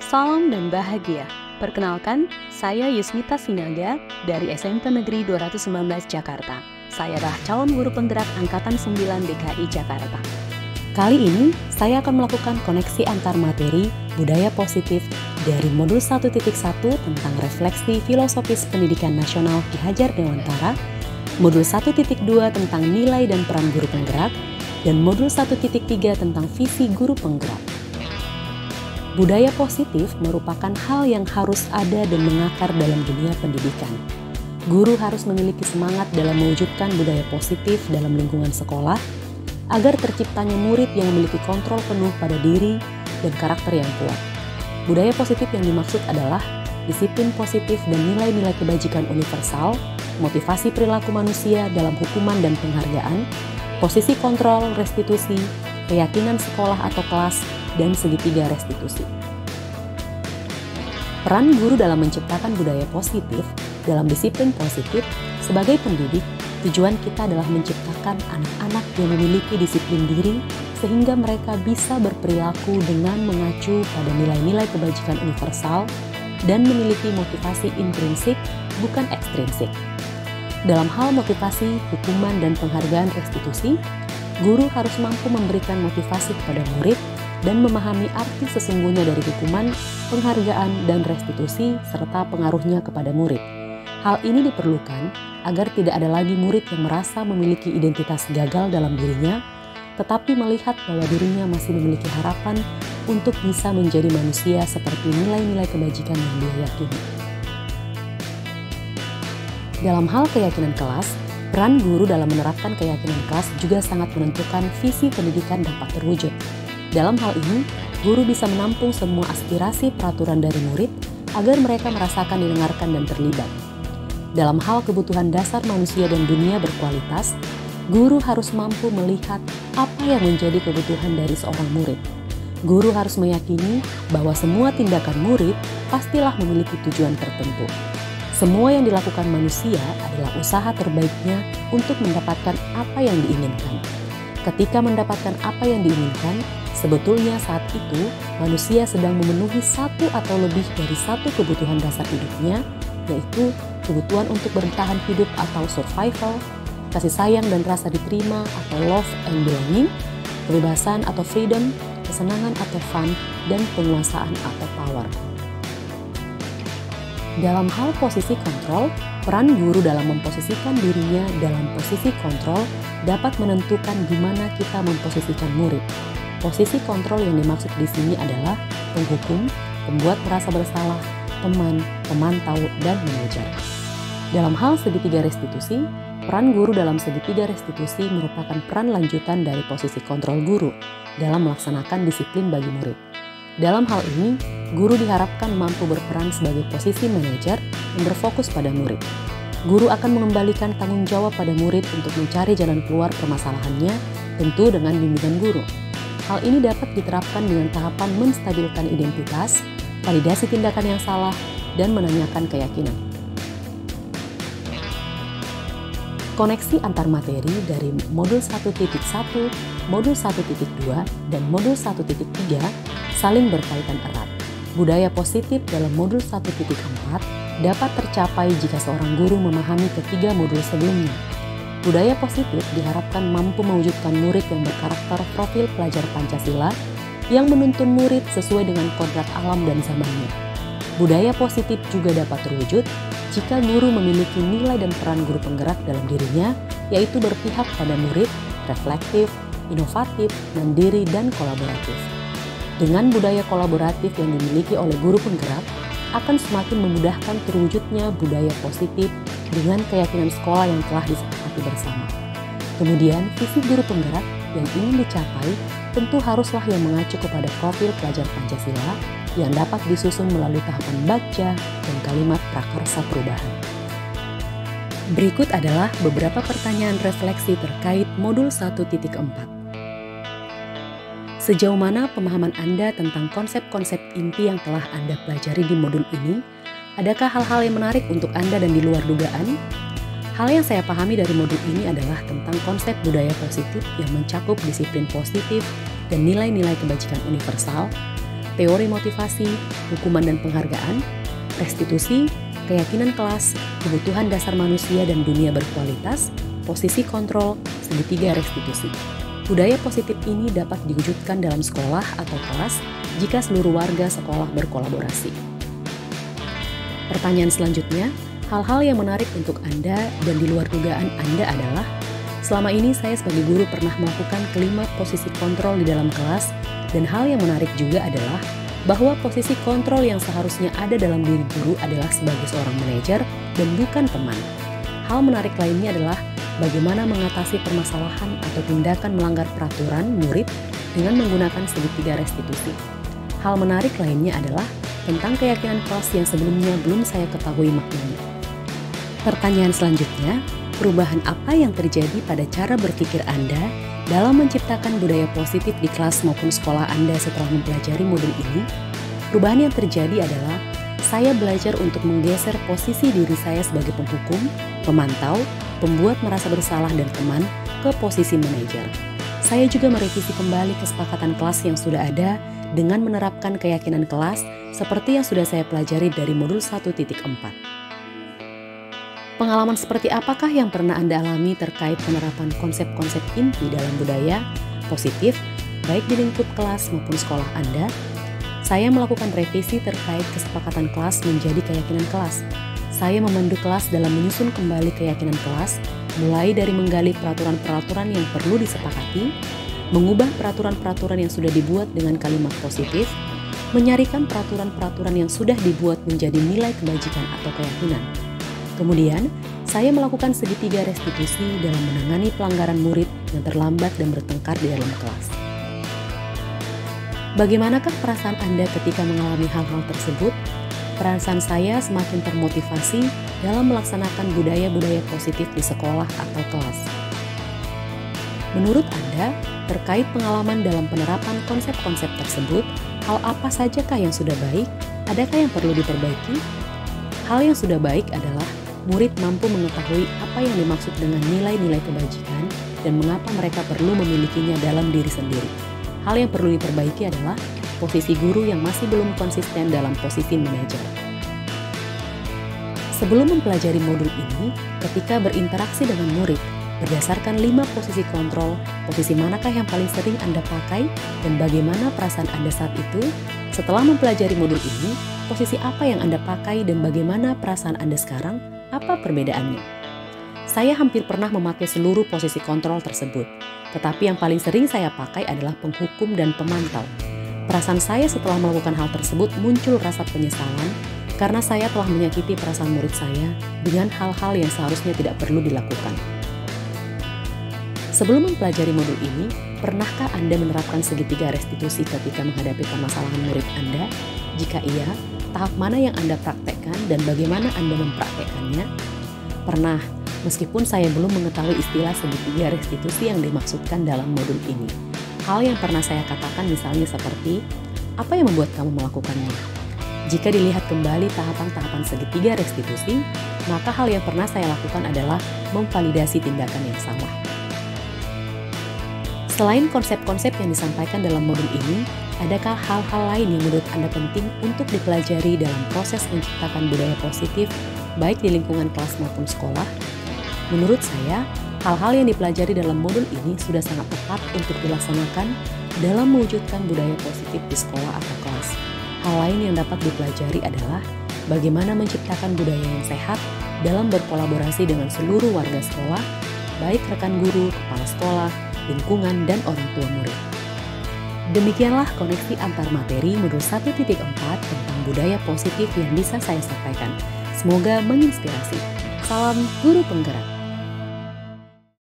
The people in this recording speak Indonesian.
Salam dan bahagia. Perkenalkan, saya Yusmita Sinaga dari SMP Negeri 219 Jakarta. Saya adalah calon guru penggerak Angkatan 9 DKI Jakarta. Kali ini, saya akan melakukan koneksi antar materi budaya positif dari modul 1.1 tentang refleksi filosofis pendidikan nasional Ki Hajar Dewantara, modul 1.2 tentang nilai dan peran guru penggerak, dan modul 1.3 tentang visi guru penggerak. Budaya positif merupakan hal yang harus ada dan mengakar dalam dunia pendidikan. Guru harus memiliki semangat dalam mewujudkan budaya positif dalam lingkungan sekolah, agar terciptanya murid yang memiliki kontrol penuh pada diri dan karakter yang kuat. Budaya positif yang dimaksud adalah disiplin positif dan nilai-nilai kebajikan universal, motivasi perilaku manusia dalam hukuman dan penghargaan, posisi kontrol restitusi, keyakinan sekolah atau kelas, dan segitiga restitusi. Peran guru dalam menciptakan budaya positif dalam disiplin positif sebagai pendidik, tujuan kita adalah menciptakan anak-anak yang memiliki disiplin diri sehingga mereka bisa berperilaku dengan mengacu pada nilai-nilai kebajikan universal dan memiliki motivasi intrinsik bukan ekstrinsik. Dalam hal motivasi, hukuman, dan penghargaan restitusi, guru harus mampu memberikan motivasi kepada murid dan memahami arti sesungguhnya dari hukuman, penghargaan, dan restitusi serta pengaruhnya kepada murid. Hal ini diperlukan agar tidak ada lagi murid yang merasa memiliki identitas gagal dalam dirinya, tetapi melihat bahwa dirinya masih memiliki harapan untuk bisa menjadi manusia seperti nilai-nilai kebajikan yang dia yakini. Dalam hal keyakinan kelas, peran guru dalam menerapkan keyakinan kelas juga sangat menentukan visi pendidikan dapat terwujud. Dalam hal ini, guru bisa menampung semua aspirasi peraturan dari murid agar mereka merasakan didengarkan dan terlibat. Dalam hal kebutuhan dasar manusia dan dunia berkualitas, guru harus mampu melihat apa yang menjadi kebutuhan dari seorang murid. Guru harus meyakini bahwa semua tindakan murid pastilah memiliki tujuan tertentu. Semua yang dilakukan manusia adalah usaha terbaiknya untuk mendapatkan apa yang diinginkan. Ketika mendapatkan apa yang diinginkan, sebetulnya saat itu manusia sedang memenuhi satu atau lebih dari satu kebutuhan dasar hidupnya, yaitu kebutuhan untuk bertahan hidup atau survival, kasih sayang dan rasa diterima atau love and belonging, kebebasan atau freedom, kesenangan atau fun, dan penguasaan atau power. Dalam hal posisi kontrol, peran guru dalam memposisikan dirinya dalam posisi kontrol dapat menentukan di mana kita memposisikan murid. Posisi kontrol yang dimaksud di sini adalah penghukum, pembuat merasa bersalah, teman, pemantau, dan mengajar. Dalam hal segitiga restitusi, peran guru dalam segitiga restitusi merupakan peran lanjutan dari posisi kontrol guru dalam melaksanakan disiplin bagi murid. Dalam hal ini, guru diharapkan mampu berperan sebagai posisi manajer yang berfokus pada murid. Guru akan mengembalikan tanggung jawab pada murid untuk mencari jalan keluar permasalahannya, tentu dengan bimbingan guru. Hal ini dapat diterapkan dengan tahapan menstabilkan identitas, validasi tindakan yang salah, dan menanyakan keyakinan. Koneksi antar materi dari modul 1.1, modul 1.2, dan modul 1.3 saling berkaitan erat. Budaya positif dalam modul 1.4 dapat tercapai jika seorang guru memahami ketiga modul sebelumnya. Budaya positif diharapkan mampu mewujudkan murid yang berkarakter profil pelajar Pancasila yang menuntun murid sesuai dengan kodrat alam dan zamannya. Budaya positif juga dapat terwujud jika guru memiliki nilai dan peran guru penggerak dalam dirinya, yaitu berpihak pada murid, reflektif, inovatif, mandiri, dan kolaboratif. Dengan budaya kolaboratif yang dimiliki oleh guru penggerak, akan semakin memudahkan terwujudnya budaya positif dengan keyakinan sekolah yang telah disepakati bersama. Kemudian, visi guru penggerak yang ingin dicapai tentu haruslah yang mengacu kepada profil pelajar Pancasila yang dapat disusun melalui tahapan baca dan kalimat prakarsa perubahan. Berikut adalah beberapa pertanyaan refleksi terkait modul 1.4. Sejauh mana pemahaman Anda tentang konsep-konsep inti yang telah Anda pelajari di modul ini? Adakah hal-hal yang menarik untuk Anda dan di luar dugaan? Hal yang saya pahami dari modul ini adalah tentang konsep budaya positif yang mencakup disiplin positif dan nilai-nilai kebajikan universal, teori motivasi, hukuman dan penghargaan, restitusi, keyakinan kelas, kebutuhan dasar manusia dan dunia berkualitas, posisi kontrol, segitiga restitusi. Budaya positif ini dapat diwujudkan dalam sekolah atau kelas jika seluruh warga sekolah berkolaborasi. Pertanyaan selanjutnya, hal-hal yang menarik untuk Anda dan di luar dugaan Anda adalah, selama ini saya sebagai guru pernah melakukan kelima posisi kontrol di dalam kelas, dan hal yang menarik juga adalah bahwa posisi kontrol yang seharusnya ada dalam diri guru adalah sebagai seorang manajer dan bukan teman. Hal menarik lainnya adalah bagaimana mengatasi permasalahan atau tindakan melanggar peraturan murid dengan menggunakan segitiga restitusi. Hal menarik lainnya adalah tentang keyakinan kelas yang sebelumnya belum saya ketahui maknanya. Pertanyaan selanjutnya, perubahan apa yang terjadi pada cara berpikir Anda dalam menciptakan budaya positif di kelas maupun sekolah Anda setelah mempelajari modul ini? Perubahan yang terjadi adalah saya belajar untuk menggeser posisi diri saya sebagai penghukum, pemantau, pembuat merasa bersalah dan teman ke posisi manajer. Saya juga merevisi kembali kesepakatan kelas yang sudah ada dengan menerapkan keyakinan kelas seperti yang sudah saya pelajari dari modul 1.4. Pengalaman seperti apakah yang pernah Anda alami terkait penerapan konsep-konsep inti dalam budaya positif, baik di lingkup kelas maupun sekolah Anda? Saya melakukan revisi terkait kesepakatan kelas menjadi keyakinan kelas. Saya memandu kelas dalam menyusun kembali keyakinan kelas, mulai dari menggali peraturan-peraturan yang perlu disepakati, mengubah peraturan-peraturan yang sudah dibuat dengan kalimat positif, menyarikan peraturan-peraturan yang sudah dibuat menjadi nilai kebajikan atau keyakinan. Kemudian, saya melakukan segitiga restitusi dalam menangani pelanggaran murid yang terlambat dan bertengkar di dalam kelas. Bagaimanakah perasaan Anda ketika mengalami hal-hal tersebut? Perasaan saya semakin termotivasi dalam melaksanakan budaya-budaya positif di sekolah atau kelas. Menurut Anda, terkait pengalaman dalam penerapan konsep-konsep tersebut, hal apa sajakah yang sudah baik? Adakah yang perlu diperbaiki? Hal yang sudah baik adalah murid mampu mengetahui apa yang dimaksud dengan nilai-nilai kebajikan dan mengapa mereka perlu memilikinya dalam diri sendiri. Hal yang perlu diperbaiki adalah posisi guru yang masih belum konsisten dalam posisi manajer. Sebelum mempelajari modul ini, ketika berinteraksi dengan murid, berdasarkan 5 posisi kontrol, posisi manakah yang paling sering Anda pakai dan bagaimana perasaan Anda saat itu? Setelah mempelajari modul ini, posisi apa yang Anda pakai dan bagaimana perasaan Anda sekarang? Apa perbedaannya? Saya hampir pernah memakai seluruh posisi kontrol tersebut, tetapi yang paling sering saya pakai adalah penghukum dan pemantau. Perasaan saya setelah melakukan hal tersebut muncul rasa penyesalan karena saya telah menyakiti perasaan murid saya dengan hal-hal yang seharusnya tidak perlu dilakukan. Sebelum mempelajari modul ini, pernahkah Anda menerapkan segitiga restitusi ketika menghadapi permasalahan murid Anda? Jika iya, tahap mana yang Anda praktekkan dan bagaimana Anda mempraktekkannya? Pernah, meskipun saya belum mengetahui istilah segitiga restitusi yang dimaksudkan dalam modul ini. Hal yang pernah saya katakan misalnya seperti, apa yang membuat kamu melakukannya? Jika dilihat kembali tahapan-tahapan segitiga restitusi, maka hal yang pernah saya lakukan adalah memvalidasi tindakan yang salah. Selain konsep-konsep yang disampaikan dalam modul ini, adakah hal-hal lain yang menurut Anda penting untuk dipelajari dalam proses menciptakan budaya positif, baik di lingkungan kelas maupun sekolah? Menurut saya, hal-hal yang dipelajari dalam modul ini sudah sangat tepat untuk dilaksanakan dalam mewujudkan budaya positif di sekolah atau kelas. Hal lain yang dapat dipelajari adalah bagaimana menciptakan budaya yang sehat dalam berkolaborasi dengan seluruh warga sekolah, baik rekan guru, kepala sekolah, lingkungan, dan orang tua murid. Demikianlah koneksi antar materi modul 1.4 tentang budaya positif yang bisa saya sampaikan. Semoga menginspirasi. Salam guru penggerak.